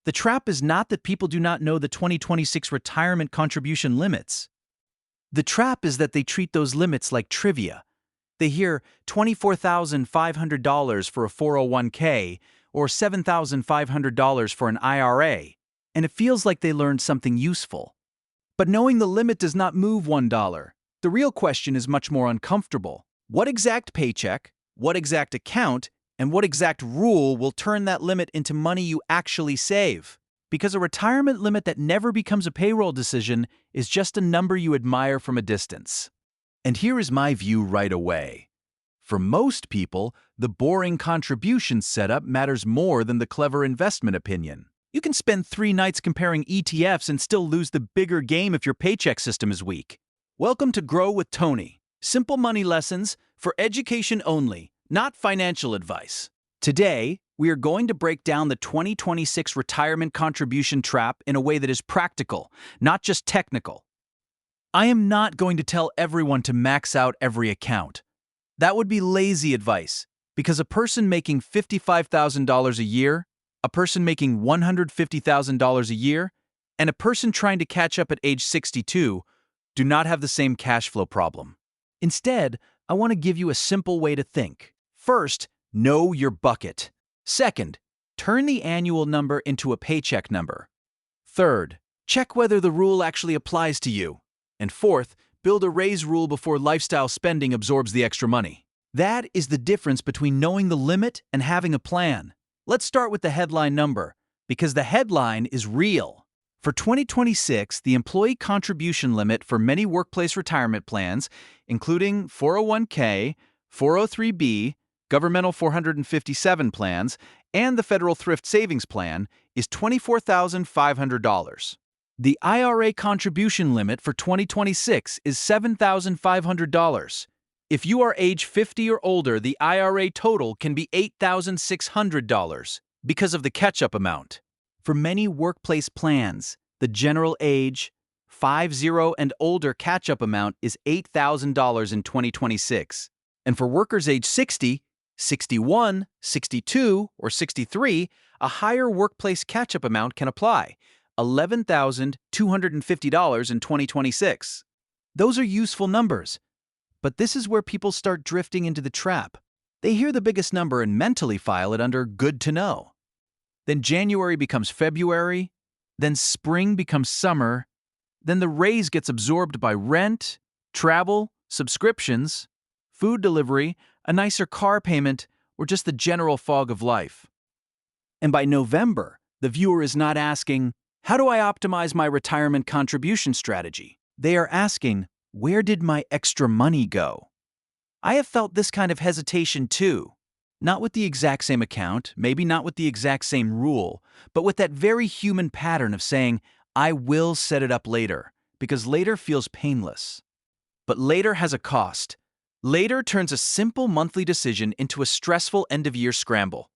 The trap is not that people do not know the 2026 retirement contribution limits. The trap is that they treat those limits like trivia. They hear $24,500 for a 401k or $7,500 for an IRA, and it feels like they learned something useful. But knowing the limit does not move $1. The real question is much more uncomfortable. What exact paycheck, what exact account, and what exact rule will turn that limit into money you actually save? Because a retirement limit that never becomes a payroll decision is just a number you admire from a distance. And here is my view right away. For most people, the boring contribution setup matters more than the clever investment opinion. You can spend 3 nights comparing ETFs and still lose the bigger game if your paycheck system is weak. Welcome to Grow with Tony. Simple money lessons for education only, not financial advice. Today, we are going to break down the 2026 retirement contribution trap in a way that is practical, not just technical. I am not going to tell everyone to max out every account. That would be lazy advice, because a person making $55,000 a year, a person making $150,000 a year, and a person trying to catch up at age 62 do not have the same cash flow problem. Instead, I want to give you a simple way to think. First, know your bucket. Second, turn the annual number into a paycheck number. Third, check whether the rule actually applies to you. And fourth, build a raise rule before lifestyle spending absorbs the extra money. That is the difference between knowing the limit and having a plan. Let's start with the headline number, because the headline is real. For 2026, the employee contribution limit for many workplace retirement plans, including 401k, 403b, governmental 457 plans, and the federal thrift savings plan, is $24,500. The IRA contribution limit for 2026 is $7,500. If you are age 50 or older, the IRA total can be $8,600 because of the catch-up amount. For many workplace plans, the general age, 50 and older catch-up amount is $8,000 in 2026. And for workers age 60, 61, 62, or 63, a higher workplace catch-up amount can apply, $11,250 in 2026. Those are useful numbers, but this is where people start drifting into the trap. They hear the biggest number and mentally file it under good to know. Then January becomes February, then spring becomes summer, then the raise gets absorbed by rent, travel, subscriptions, food delivery, a nicer car payment, or just the general fog of life. And by November, the viewer is not asking, how do I optimize my retirement contribution strategy? They are asking, where did my extra money go? I have felt this kind of hesitation too. Not with the exact same account, maybe not with the exact same rule, but with that very human pattern of saying, I will set it up later, because later feels painless. But later has a cost. Later turns a simple monthly decision into a stressful end-of-year scramble.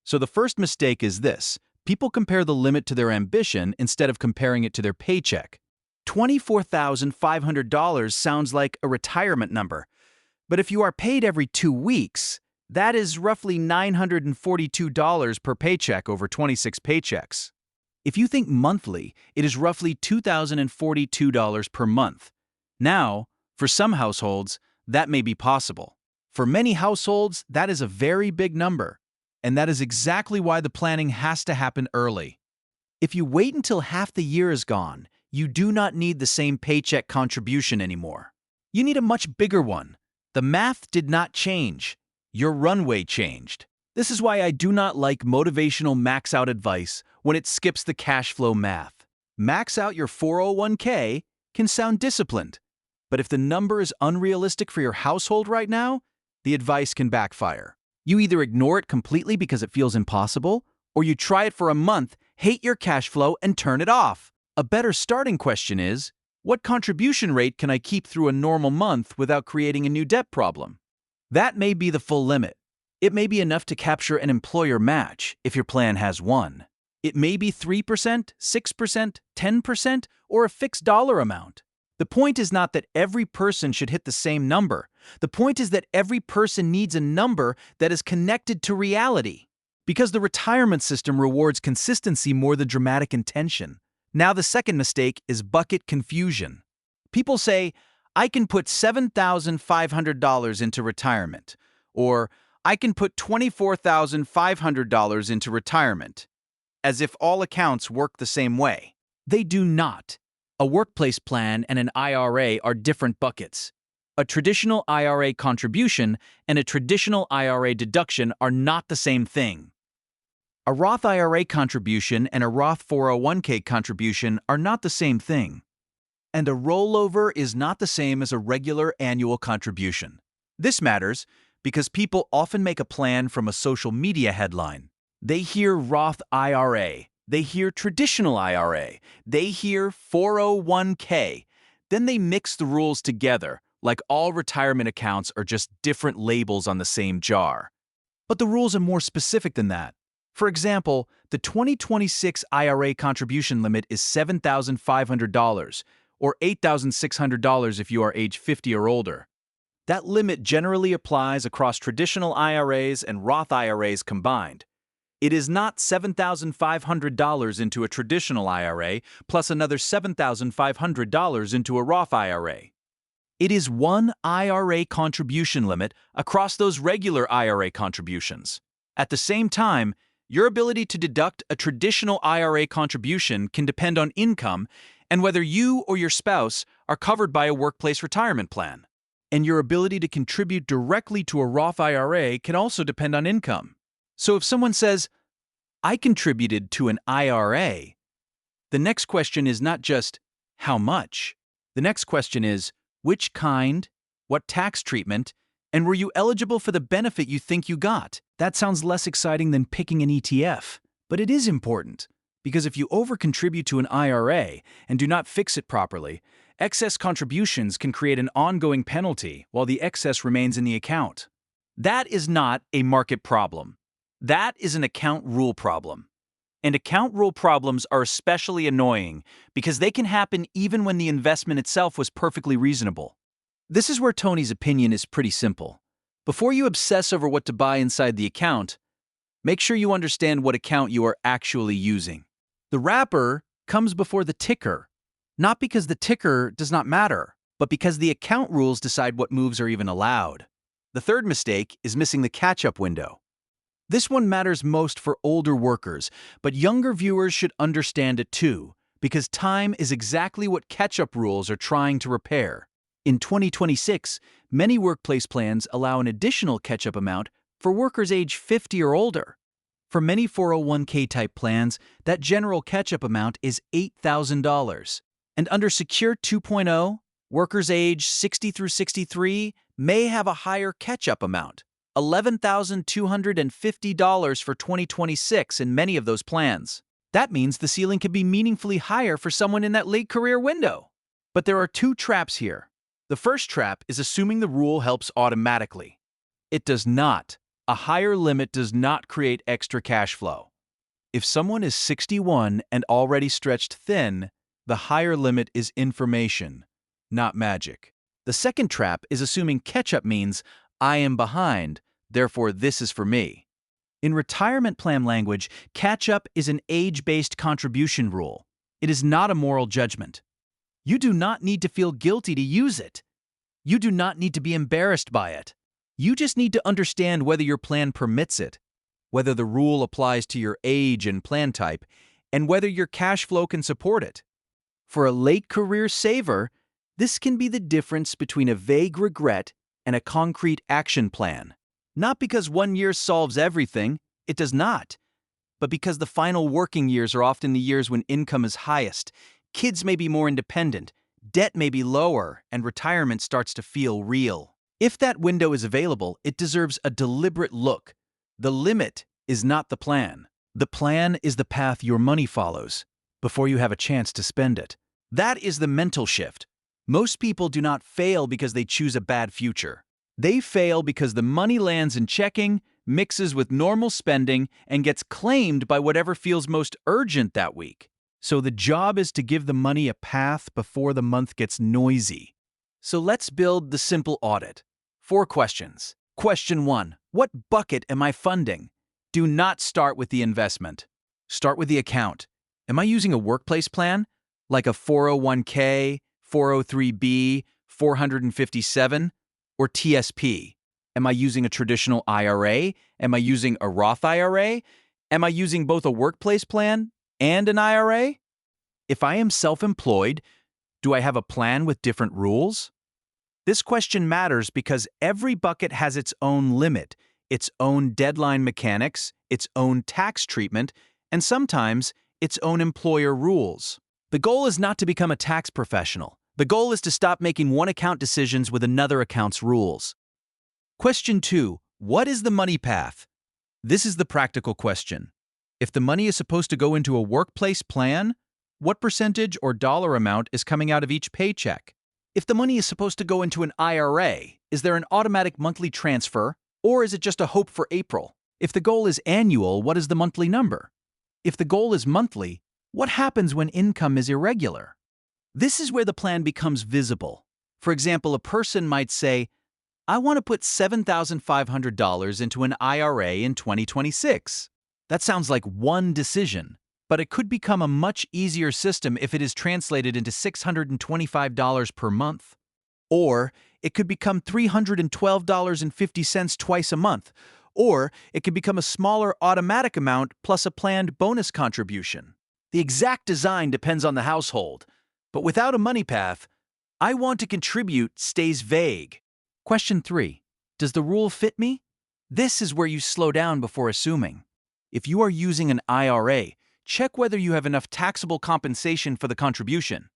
So the first mistake is this. People compare the limit to their ambition instead of comparing it to their paycheck. $24,500 sounds like a retirement number, but if you are paid every 2 weeks, that is roughly $942 per paycheck over 26 paychecks. If you think monthly, it is roughly $2,042 per month. Now, for some households, that may be possible. For many households, that is a very big number. And that is exactly why the planning has to happen early. If you wait until half the year is gone, you do not need the same paycheck contribution anymore. You need a much bigger one. The math did not change. Your runway changed. This is why I do not like motivational max-out advice when it skips the cash flow math. Max out your 401k can sound disciplined, but if the number is unrealistic for your household right now, the advice can backfire. You either ignore it completely because it feels impossible, or you try it for a month, hate your cash flow, and turn it off. A better starting question is, what contribution rate can I keep through a normal month without creating a new debt problem? That may be the full limit. It may be enough to capture an employer match if your plan has one. It may be 3%, 6%, 10%, or a fixed dollar amount. The point is not that every person should hit the same number. The point is that every person needs a number that is connected to reality. Because the retirement system rewards consistency more than dramatic intention. Now the second mistake is bucket confusion. People say, I can put $7,500 into retirement, or I can put $24,500 into retirement, as if all accounts work the same way. They do not. A workplace plan and an IRA are different buckets. A traditional IRA contribution and a traditional IRA deduction are not the same thing. A Roth IRA contribution and a Roth 401k contribution are not the same thing. And a rollover is not the same as a regular annual contribution. This matters because people often make a plan from a social media headline. They hear Roth IRA, they hear traditional IRA, they hear 401k. Then they mix the rules together, like all retirement accounts are just different labels on the same jar. But the rules are more specific than that. For example, the 2026 IRA contribution limit is $7,500, or $8,600 if you are age 50 or older. That limit generally applies across traditional IRAs and Roth IRAs combined. It is not $7,500 into a traditional IRA plus another $7,500 into a Roth IRA. It is one IRA contribution limit across those regular IRA contributions. At the same time, your ability to deduct a traditional IRA contribution can depend on income and whether you or your spouse are covered by a workplace retirement plan. And your ability to contribute directly to a Roth IRA can also depend on income. So if someone says, I contributed to an IRA, the next question is not just, how much? The next question is, which kind, what tax treatment, and were you eligible for the benefit you think you got? That sounds less exciting than picking an ETF, but it is important, because if you over-contribute to an IRA and do not fix it properly, excess contributions can create an ongoing penalty while the excess remains in the account. That is not a market problem. That is an account rule problem. And account rule problems are especially annoying because they can happen even when the investment itself was perfectly reasonable. This is where Tony's opinion is pretty simple. Before you obsess over what to buy inside the account, make sure you understand what account you are actually using. The wrapper comes before the ticker, not because the ticker does not matter, but because the account rules decide what moves are even allowed. The third mistake is missing the catch-up window. This one matters most for older workers, but younger viewers should understand it too, because time is exactly what catch-up rules are trying to repair. In 2026, many workplace plans allow an additional catch-up amount for workers age 50 or older. For many 401k type plans, that general catch-up amount is $8,000. And under Secure 2.0, workers age 60 through 63 may have a higher catch-up amount, $11,250 for 2026 in many of those plans. That means the ceiling can be meaningfully higher for someone in that late career window. But there are two traps here. The first trap is assuming the rule helps automatically. It does not. A higher limit does not create extra cash flow. If someone is 61 and already stretched thin, the higher limit is information, not magic. The second trap is assuming catch-up means I am behind, therefore this is for me. In retirement plan language, catch-up is an age-based contribution rule. It is not a moral judgment. You do not need to feel guilty to use it. You do not need to be embarrassed by it. You just need to understand whether your plan permits it, whether the rule applies to your age and plan type, and whether your cash flow can support it. For a late career saver, this can be the difference between a vague regret and a concrete action plan. Not because 1 year solves everything, it does not, but because the final working years are often the years when income is highest, kids may be more independent, debt may be lower, and retirement starts to feel real. If that window is available, it deserves a deliberate look. The limit is not the plan. The plan is the path your money follows before you have a chance to spend it. That is the mental shift. Most people do not fail because they choose a bad future. They fail because the money lands in checking, mixes with normal spending, and gets claimed by whatever feels most urgent that week. So the job is to give the money a path before the month gets noisy. So let's build the simple audit. 4 questions. Question 1. What bucket am I funding? Do not start with the investment. Start with the account. Am I using a workplace plan? Like a 401k, 403b, 457, or TSP? Am I using a traditional IRA? Am I using a Roth IRA? Am I using both a workplace plan and an IRA? If I am self-employed, do I have a plan with different rules? This question matters because every bucket has its own limit, its own deadline mechanics, its own tax treatment, and sometimes its own employer rules. The goal is not to become a tax professional. The goal is to stop making one account decisions with another account's rules. Question 2. What is the money path? This is the practical question. If the money is supposed to go into a workplace plan, what percentage or dollar amount is coming out of each paycheck? If the money is supposed to go into an IRA, is there an automatic monthly transfer, or is it just a hope for April? If the goal is annual, what is the monthly number? If the goal is monthly, what happens when income is irregular? This is where the plan becomes visible. For example, a person might say, I want to put $7,500 into an IRA in 2026. That sounds like one decision, but it could become a much easier system if it is translated into $625 per month. Or it could become $312.50 twice a month. Or it could become a smaller automatic amount plus a planned bonus contribution. The exact design depends on the household. But without a money path, I want to contribute stays vague. Question 3. Does the rule fit me? This is where you slow down before assuming. If you are using an IRA, check whether you have enough taxable compensation for the contribution.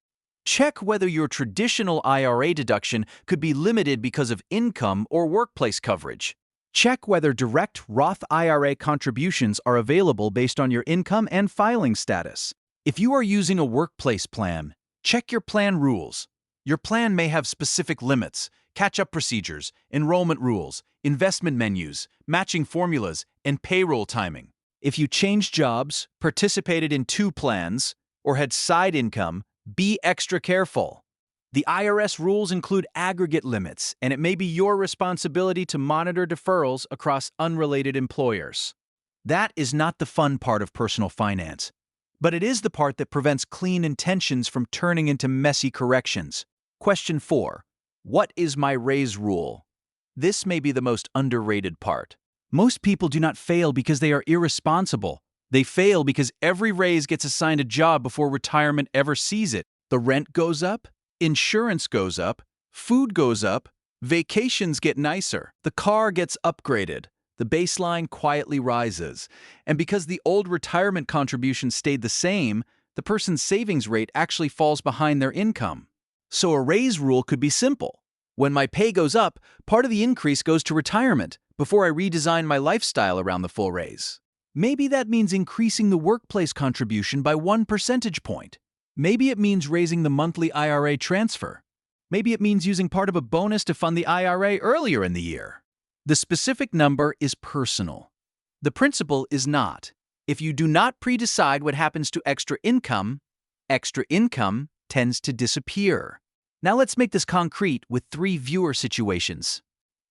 Check whether your traditional IRA deduction could be limited because of income or workplace coverage. Check whether direct Roth IRA contributions are available based on your income and filing status. If you are using a workplace plan, check your plan rules. Your plan may have specific limits, catch-up procedures, enrollment rules, investment menus, matching formulas, and payroll timing. If you changed jobs, participated in 2 plans, or had side income, be extra careful. The IRS rules include aggregate limits, and it may be your responsibility to monitor deferrals across unrelated employers. That is not the fun part of personal finance, but it is the part that prevents clean intentions from turning into messy corrections. Question 4. What is my raise rule? This may be the most underrated part. Most people do not fail because they are irresponsible. They fail because every raise gets assigned a job before retirement ever sees it. The rent goes up, insurance goes up, food goes up, vacations get nicer, the car gets upgraded, the baseline quietly rises. And because the old retirement contribution stayed the same, the person's savings rate actually falls behind their income. So a raise rule could be simple. When my pay goes up, part of the increase goes to retirement before I redesign my lifestyle around the full raise. Maybe that means increasing the workplace contribution by 1 percentage point. Maybe it means raising the monthly IRA transfer. Maybe it means using part of a bonus to fund the IRA earlier in the year. The specific number is personal. The principle is not. If you do not pre-decide what happens to extra income tends to disappear. Now let's make this concrete with 3 viewer situations.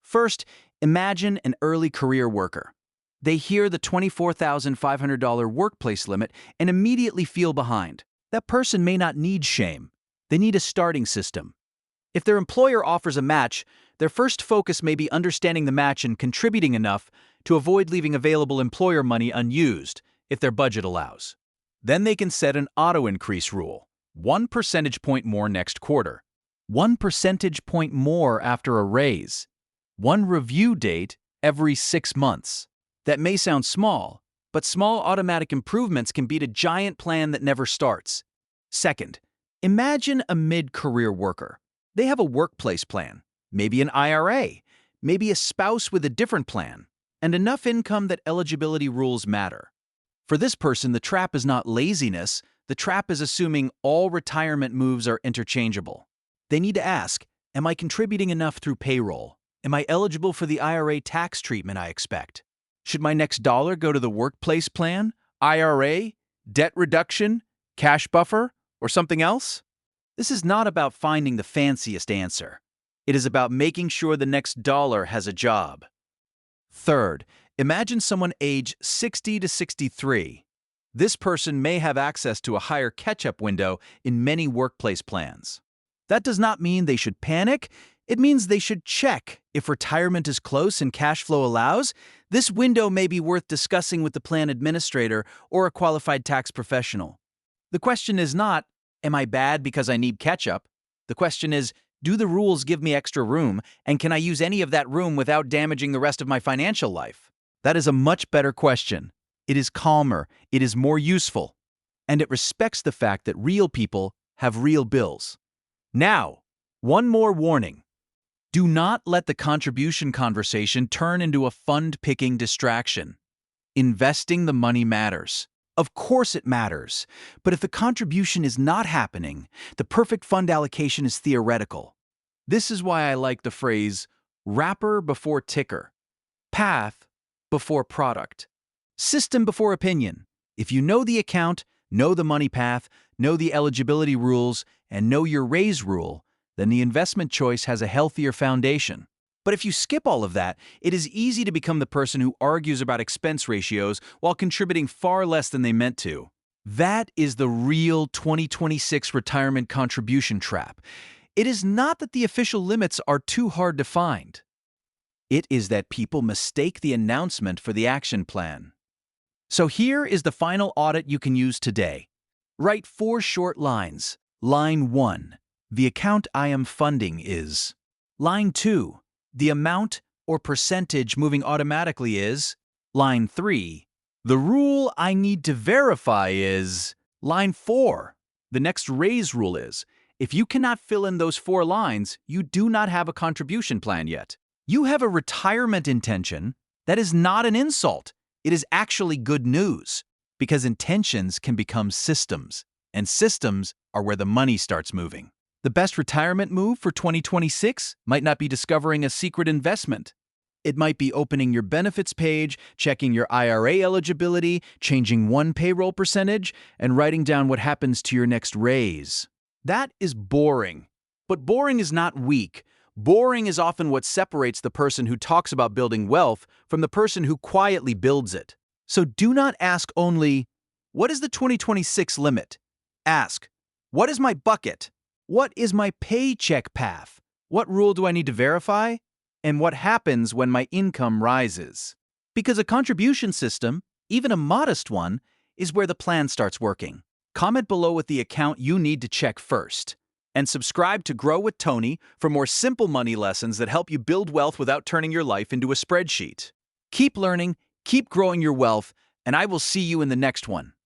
First, imagine an early career worker. They hear the $24,500 workplace limit and immediately feel behind. That person may not need shame. They need a starting system. If their employer offers a match, their first focus may be understanding the match and contributing enough to avoid leaving available employer money unused, if their budget allows. Then they can set an auto-increase rule. 1 percentage point more next quarter. 1 percentage point more after a raise. 1 review date every 6 months. That may sound small, but small automatic improvements can beat a giant plan that never starts. Second, imagine a mid-career worker. They have a workplace plan, maybe an IRA, maybe a spouse with a different plan, and enough income that eligibility rules matter. For this person, the trap is not laziness. The trap is assuming all retirement moves are interchangeable. They need to ask, am I contributing enough through payroll? Am I eligible for the IRA tax treatment I expect? Should my next dollar go to the workplace plan, IRA, debt reduction, cash buffer, or something else? This is not about finding the fanciest answer. It is about making sure the next dollar has a job. Third, Imagine someone age 60 to 63. This person may have access to a higher catch-up window in many workplace plans. That does not mean they should panic. It means they should check. If retirement is close and cash flow allows, this window may be worth discussing with the plan administrator or a qualified tax professional. The question is not, am I bad because I need catch-up? The question is, do the rules give me extra room, and can I use any of that room without damaging the rest of my financial life? That is a much better question. It is calmer, it is more useful, and it respects the fact that real people have real bills. Now, one more warning. Do not let the contribution conversation turn into a fund-picking distraction. Investing the money matters. Of course it matters, but if the contribution is not happening, the perfect fund allocation is theoretical. This is why I like the phrase, wrapper before ticker, path before product, system before opinion. If you know the account, know the money path, know the eligibility rules, and know your raise rule, then the investment choice has a healthier foundation. But if you skip all of that, it is easy to become the person who argues about expense ratios while contributing far less than they meant to. That is the real 2026 retirement contribution trap. It is not that the official limits are too hard to find. It is that people mistake the announcement for the action plan. So here is the final audit you can use today. Write 4 short lines. Line 1. The account I am funding is. Line 2. The amount or percentage moving automatically is. Line 3. The rule I need to verify is. Line 4. The next raise rule is. If you cannot fill in those 4 lines, you do not have a contribution plan yet. You have a retirement intention. That is not an insult. It is actually good news, because intentions can become systems, and systems are where the money starts moving. The best retirement move for 2026 might not be discovering a secret investment. It might be opening your benefits page, checking your IRA eligibility, changing one payroll percentage, and writing down what happens to your next raise. That is boring. But boring is not weak. Boring is often what separates the person who talks about building wealth from the person who quietly builds it. So do not ask only, what is the 2026 limit? Ask, what is my bucket? What is my paycheck path? What rule do I need to verify? And what happens when my income rises? Because a contribution system, even a modest one, is where the plan starts working. Comment below with the account you need to check first. And subscribe to Grow with Tony for more simple money lessons that help you build wealth without turning your life into a spreadsheet. Keep learning, keep growing your wealth, and I will see you in the next one.